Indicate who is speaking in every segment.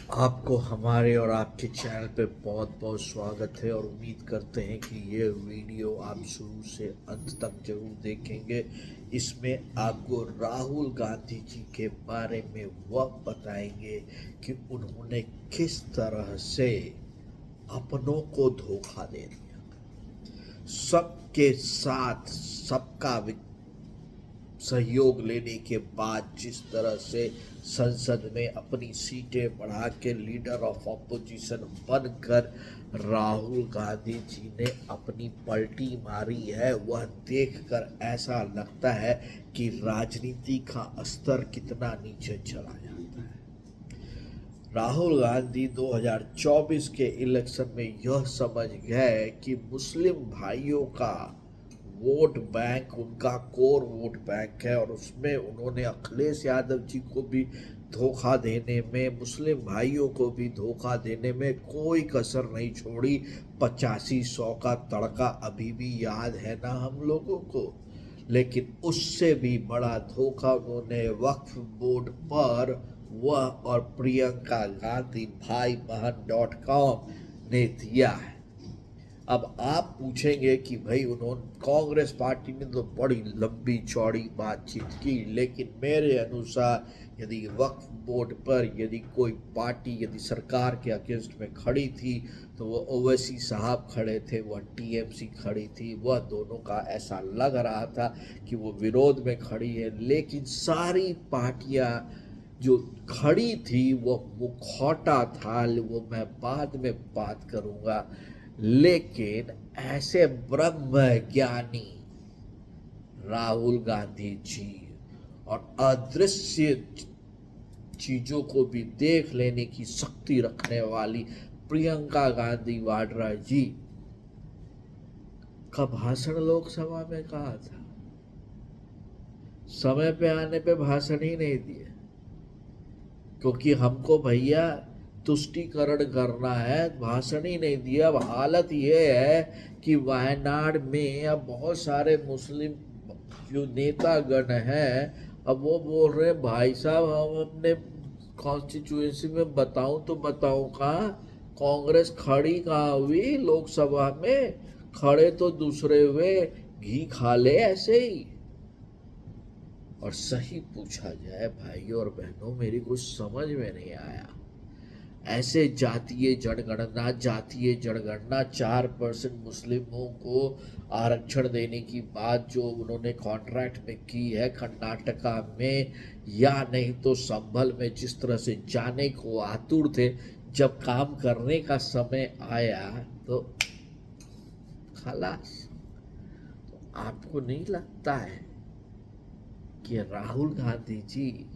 Speaker 1: आपको हमारे और आपके चैनल पे बहुत बहुत स्वागत है और उम्मीद करते हैं कि ये वीडियो आप शुरू से अंत तक जरूर देखेंगे। इसमें आपको राहुल गांधी जी के बारे में वह बताएंगे कि उन्होंने किस तरह से अपनों को धोखा दे दिया, सबके साथ सबका सहयोग लेने के बाद जिस तरह से संसद में अपनी सीटें बढ़ा के लीडर ऑफ ऑपोजिशन बनकर राहुल गांधी जी ने अपनी पलटी मारी है, वह देखकर ऐसा लगता है कि राजनीति का स्तर कितना नीचे चला जाता है। राहुल गांधी 2024 के इलेक्शन में यह समझ गए कि मुस्लिम भाइयों का वोट बैंक उनका कोर वोट बैंक है और उसमें उन्होंने अखिलेश यादव जी को भी धोखा देने में, मुस्लिम भाइयों को भी धोखा देने में कोई कसर नहीं छोड़ी। 85-100 का तड़का अभी भी याद है ना हम लोगों को। लेकिन उससे भी बड़ा धोखा उन्होंने वक्फ बोर्ड पर वह और प्रियंका गांधी भाई बहन.com ने दिया है। अब आप पूछेंगे कि भाई उन्होंने कांग्रेस पार्टी ने तो बड़ी लंबी चौड़ी बातचीत की, लेकिन मेरे अनुसार यदि वक्फ बोर्ड पर यदि कोई पार्टी यदि सरकार के अगेंस्ट में खड़ी थी तो वो ओवैसी साहब खड़े थे, वह टीएमसी खड़ी थी। वह दोनों का ऐसा लग रहा था कि वो विरोध में खड़ी है, लेकिन सारी पार्टियां जो खड़ी थी वो मुखौटा था, वो मैं बाद में बात करूंगा। लेकिन ऐसे ब्रह्म ज्ञानी राहुल गांधी जी और अदृश्य चीजों को भी देख लेने की शक्ति रखने वाली प्रियंका गांधी वाड्रा जी का भाषण लोकसभा में कहा था, समय पे आने पे भाषण ही नहीं दिए, क्योंकि हमको भैया तुष्टीकरण करना है, भाषण ही नहीं दिया। अब हालत ये है कि वायनाड में अब बहुत सारे मुस्लिम जो नेतागण हैं, अब वो बोल रहे हैं भाई साहब हम अपने कॉन्स्टिट्यूएंसी में बताऊं तो बताऊं कहाँ, कांग्रेस खड़ी कहाँ हुई लोकसभा में, खड़े तो दूसरे हुए, घी खा ले ऐसे ही। और सही पूछा जाए भाइयों और बहनों, मेरी कुछ समझ में नहीं आया ऐसे जातीय जनगणना 4% मुस्लिमों को आरक्षण देने की बात जो उन्होंने कॉन्ट्रैक्ट में की है कर्नाटका में, या नहीं तो संभल में जिस तरह से जाने को आतुर थे, जब काम करने का समय आया तो खलास। तो आपको नहीं लगता है कि राहुल गांधी जी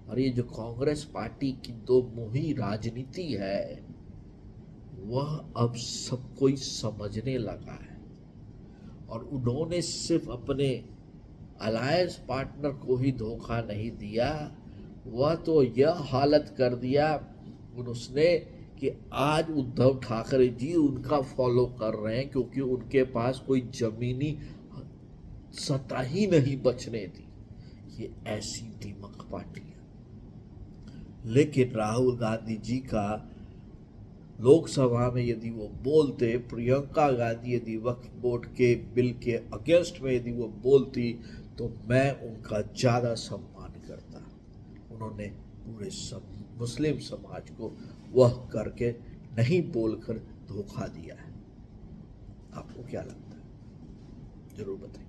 Speaker 1: और ये जो कांग्रेस पार्टी की दो मुही राजनीति है वह अब सब कोई समझने लगा है, और उन्होंने सिर्फ अपने अलायंस पार्टनर को ही धोखा नहीं दिया, वह तो यह हालत कर दिया उसने कि आज उद्धव ठाकरे जी उनका फॉलो कर रहे हैं, क्योंकि उनके पास कोई जमीनी सत्ता ही नहीं बचने दी। ये ऐसी दीमक पार्टी है। लेकिन राहुल गांधी जी का लोकसभा में यदि वो बोलते, प्रियंका गांधी यदि वक्फ बोर्ड के बिल के अगेंस्ट में यदि वो बोलती, तो मैं उनका ज़्यादा सम्मान करता। उन्होंने पूरे मुस्लिम समाज को वह करके नहीं बोलकर धोखा दिया है। आपको क्या लगता है, जरूर बताइए।